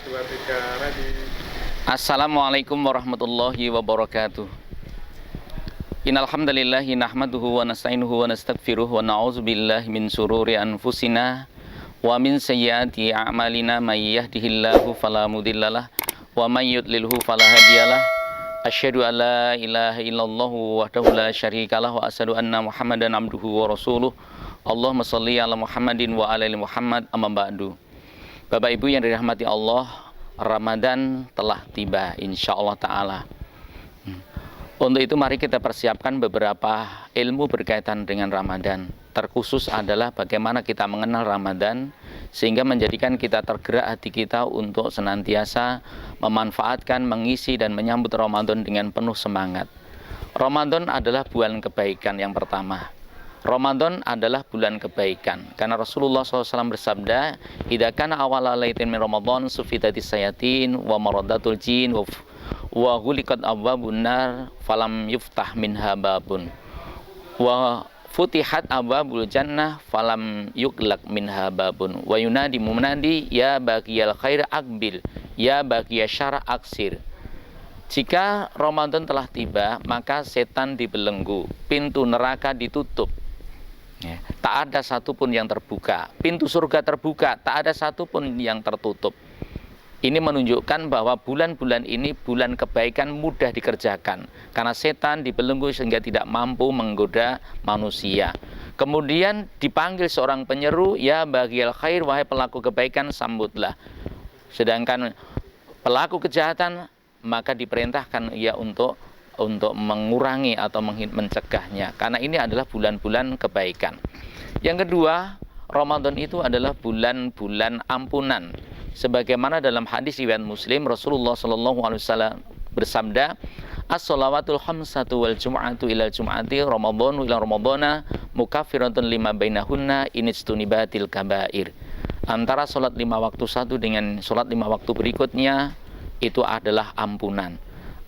dua, tiga, ready. Assalamualaikum warahmatullahi wabarakatuh. Innal hamdalillahi nahmaduhu wa nasta'inuhu wa nastaghfiruh wa na'udzubillahi min syururi anfusina wa min sayyiati a'malina may yahdihillahu fala mudhillalah wa may yudlilhu fala hadiyalah. Asyhadu an la ilaha illallah wahdahu la syarikalah wa asyhadu anna Muhammadan abduhu wa rasuluh. Allahumma shalli ala Muhammadin wa ala ali Muhammad, amma ba'du. Bapak Ibu yang dirahmati Allah, Ramadan telah tiba insyaallah ta'ala. Untuk itu mari kita persiapkan beberapa ilmu berkaitan dengan Ramadan. Terkhusus adalah bagaimana kita mengenal Ramadan sehingga menjadikan kita tergerak hati kita untuk senantiasa memanfaatkan, mengisi dan menyambut Ramadan dengan penuh semangat. Ramadan adalah bulan kebaikan yang pertama. Ramadan adalah bulan kebaikan karena Rasulullah SAW bersabda, "Idza kana awwala lailatin min Ramadan sufitatis sayatin wa maradatul jin wa ghuliqat abwabun nar falam yuftah minha babun wa futihat abwabul jannah falam yuglaq minha babun wa yunadi munadi ya baqiyal khair aqbil ya baqiyasy syarr aksir." Jika Ramadan telah tiba, maka setan dibelenggu, pintu neraka ditutup. Tak ada satupun yang terbuka. Pintu surga terbuka, tak ada satupun yang tertutup. Ini menunjukkan bahwa bulan-bulan ini bulan kebaikan mudah dikerjakan karena setan dibelenggu sehingga tidak mampu menggoda manusia. Kemudian dipanggil seorang penyeru, ya baghiyal khair, wahai pelaku kebaikan, sambutlah. Sedangkan pelaku kejahatan maka diperintahkan ia untuk mengurangi atau mencegahnya karena ini adalah bulan-bulan kebaikan. Yang kedua, Ramadan itu adalah bulan-bulan ampunan. Sebagaimana dalam hadis riwayat Muslim, Rasulullah SAW bersabda, "As-shalawatul khamsatu wal jum'atu ilal jum'ati Ramadhanu ila Ramadhana mukaffiratun lima bainahunna inistunibatil kabair." Antara sholat 5 waktu satu dengan sholat 5 waktu berikutnya itu adalah ampunan.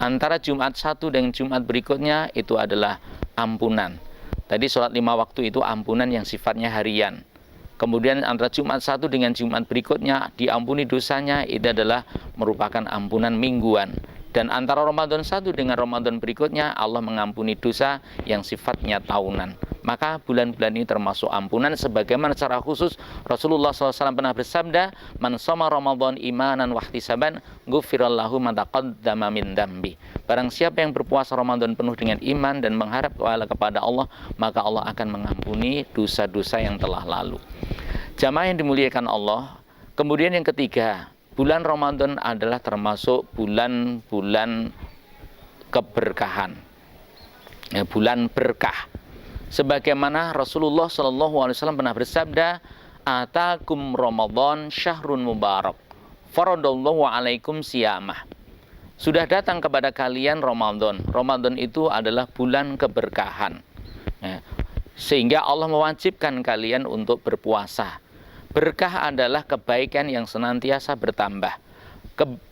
Antara Jumat satu dengan Jumat berikutnya itu adalah ampunan. Tadi sholat 5 waktu itu ampunan yang sifatnya harian. Kemudian antara Jumat satu dengan Jumat berikutnya diampuni dosanya, itu adalah merupakan ampunan mingguan. Dan antara Ramadan satu dengan Ramadan berikutnya Allah mengampuni dosa yang sifatnya tahunan. Maka bulan-bulan ini termasuk ampunan. Sebagaimana secara khusus Rasulullah SAW pernah bersabda, "Man shoma Ramadan imanan wahtisaban ghufirallahu ma taqaddama min dambi." Barang siapa yang berpuasa Ramadan penuh dengan iman dan mengharap kepada Allah, maka Allah akan mengampuni dosa-dosa yang telah lalu. Jamaah yang dimuliakan Allah. Kemudian yang ketiga, bulan Ramadan adalah termasuk bulan-bulan keberkahan, bulan berkah. Sebagaimana Rasulullah SAW pernah bersabda, "Atakum Ramadan syahrun mubarak, faradallahu alaikum siyamah." Sudah datang kepada kalian Ramadan. Ramadan itu adalah bulan keberkahan, sehingga Allah mewajibkan kalian untuk berpuasa. Berkah adalah kebaikan yang senantiasa bertambah.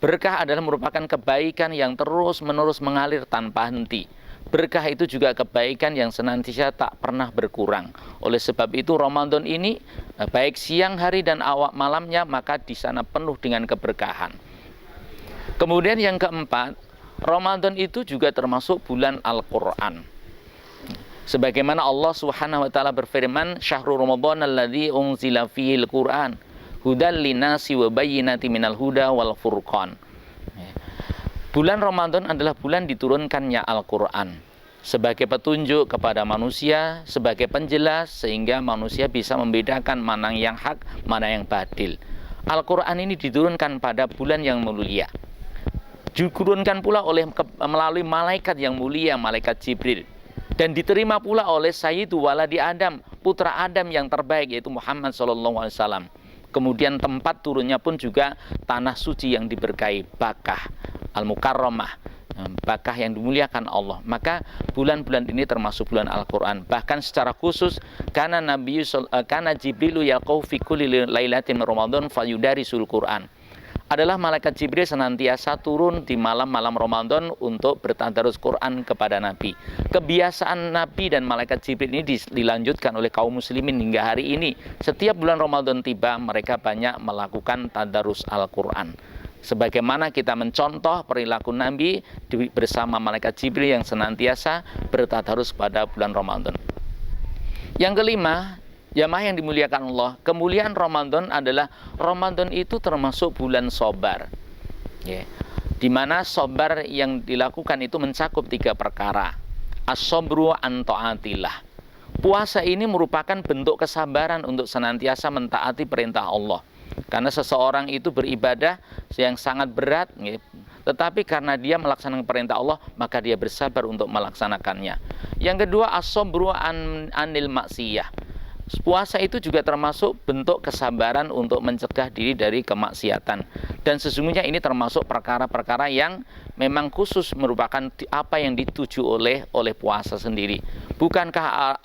Berkah adalah merupakan kebaikan yang terus-menerus mengalir tanpa henti. Berkah itu juga kebaikan yang senantiasa tak pernah berkurang. Oleh sebab itu Ramadan ini baik siang hari dan awal malamnya maka di sana penuh dengan keberkahan. Kemudian yang keempat, Ramadan itu juga termasuk bulan Al-Qur'an. Sebagaimana Allah Subhanahu wa taala berfirman, "Syahrul Ramadan alladzi unzila fihil Qur'an hudal linasi wa bayyinatin minal huda wal furqan." Bulan Ramadan adalah bulan diturunkannya Al-Qur'an sebagai petunjuk kepada manusia, sebagai penjelas sehingga manusia bisa membedakan mana yang hak, mana yang batil. Al-Qur'an ini diturunkan pada bulan yang mulia. Diturunkan pula melalui malaikat yang mulia, malaikat Jibril. Dan diterima pula oleh Sayyidu Waladi Adam, putra Adam yang terbaik, yaitu Muhammad SAW. Kemudian tempat turunnya pun juga tanah suci yang diberkahi, Bakkah Al-Mukarramah, Bakkah yang dimuliakan Allah. Maka bulan-bulan ini termasuk bulan Al-Quran. Bahkan secara khusus, karena Jibrilu yalqau fi kulli lailatin Ramadan fayudarisul Quran. Adalah malaikat Jibril senantiasa turun di malam-malam Ramadan untuk bertadarus Quran kepada Nabi. Kebiasaan Nabi dan malaikat Jibril ini dilanjutkan oleh kaum muslimin hingga hari ini. Setiap bulan Ramadan tiba, mereka banyak melakukan tadarus Al-Quran. Sebagaimana kita mencontoh perilaku Nabi bersama malaikat Jibril yang senantiasa bertadarus pada bulan Ramadan. Yang kelima, jamaah yang dimuliakan Allah, kemuliaan Ramadan adalah Ramadan itu termasuk bulan sabar. Ya. Di mana sabar yang dilakukan itu mencakup 3 perkara. As-sabru an ta'atillah. Puasa ini merupakan bentuk kesabaran untuk senantiasa mentaati perintah Allah. Karena seseorang itu beribadah yang sangat berat, ya, tetapi karena dia melaksanakan perintah Allah, maka dia bersabar untuk melaksanakannya. Yang kedua, as-sabru anil maksiyah. Puasa itu juga termasuk bentuk kesabaran untuk mencegah diri dari kemaksiatan. Dan sesungguhnya ini termasuk perkara-perkara yang memang khusus merupakan apa yang dituju oleh puasa sendiri. Bukankah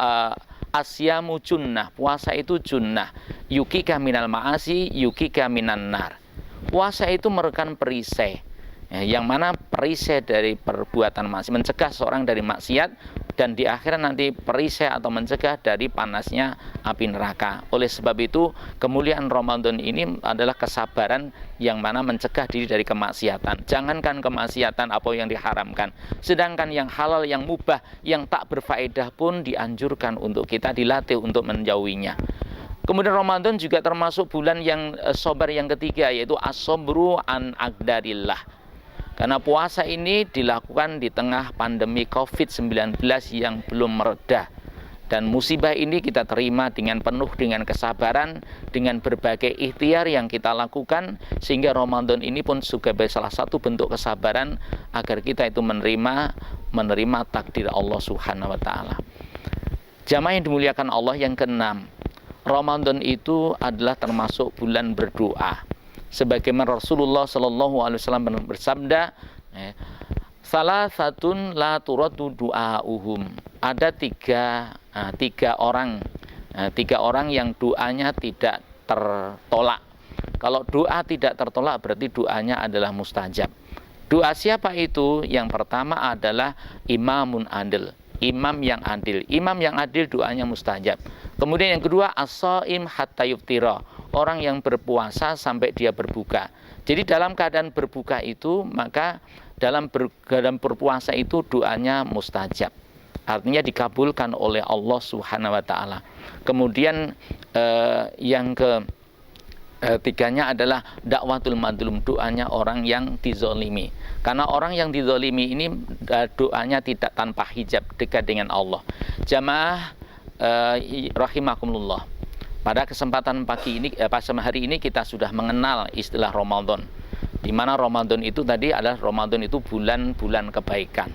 asyamu junnah, puasa itu junnah, yukika minal ma'asi, yukika minan nar. Puasa itu merupakan perisai, ya, yang mana perisai dari perbuatan maksiat, mencegah seorang dari maksiat, dan di akhirat nanti perisai atau mencegah dari panasnya api neraka. Oleh sebab itu, kemuliaan Ramadan ini adalah kesabaran yang mana mencegah diri dari kemaksiatan. Jangankan kemaksiatan apa yang diharamkan, sedangkan yang halal, yang mubah, yang tak berfaedah pun dianjurkan untuk kita dilatih untuk menjauhinya. Kemudian Ramadan juga termasuk bulan yang sabar yang ketiga, yaitu as-sabru an aqdarillah. Karena puasa ini dilakukan di tengah pandemi COVID-19 yang belum mereda. Dan musibah ini kita terima dengan penuh dengan kesabaran, dengan berbagai ikhtiar yang kita lakukan, sehingga Ramadan ini pun sebagai salah satu bentuk kesabaran agar kita itu menerima takdir Allah Subhanahu wa taala. Jamaah yang dimuliakan Allah, yang keenam, Ramadan itu adalah termasuk bulan berdoa. Sebagaimana Rasulullah Shallallahu Alaihi Wasallam bersabda, salah satun la turadu du'auhum. Ada tiga orang yang doanya tidak tertolak. Kalau doa tidak tertolak berarti doanya adalah mustajab. Doa siapa itu? Yang pertama adalah imamun adil, imam yang adil. Imam yang adil doanya mustajab. Kemudian yang kedua, as-shaim hatta yuftira, orang yang berpuasa sampai dia berbuka. Jadi dalam keadaan berbuka itu, maka dalam berpuasa itu doanya mustajab. Artinya dikabulkan oleh Allah Subhanahu wa taala. Kemudian yang ketiganya adalah dakwatul madlum, doanya orang yang dizolimi. Karena orang yang dizolimi ini doanya tidak tanpa hijab, dekat dengan Allah. Jamaah rahimakumullah. Pada kesempatan pagi ini, hari ini kita sudah mengenal istilah Ramadan. Di mana Ramadan itu tadi adalah Ramadan itu bulan-bulan kebaikan.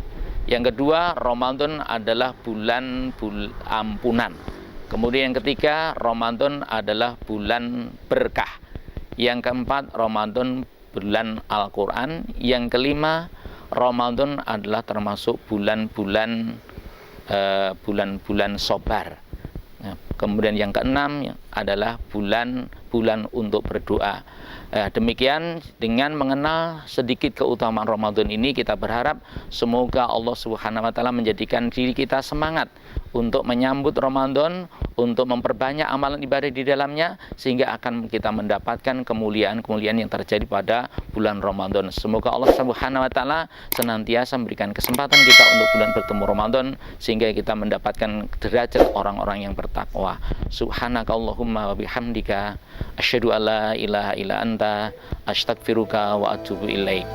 Yang kedua, Ramadan adalah bulan ampunan. Kemudian yang ketiga, Ramadan adalah bulan berkah. Yang keempat, Ramadan bulan Al-Quran. Yang kelima, Ramadan adalah termasuk bulan-bulan sabar. Kemudian yang keenam adalah bulan untuk berdoa. Demikian, dengan mengenal sedikit keutamaan Ramadan ini, kita berharap semoga Allah Subhanahu wa taala menjadikan diri kita semangat untuk menyambut Ramadan, untuk memperbanyak amalan ibadah di dalamnya, sehingga akan kita mendapatkan kemuliaan-kemuliaan yang terjadi pada bulan Ramadan. Semoga Allah Subhanahu wa taala senantiasa memberikan kesempatan kita untuk bulan bertemu Ramadan, sehingga kita mendapatkan derajat orang-orang yang bertakwa. Subhanakallahumma wa bihamdika asyhadu alla ilaha illa anta astaghfiruka wa atubu ilaik.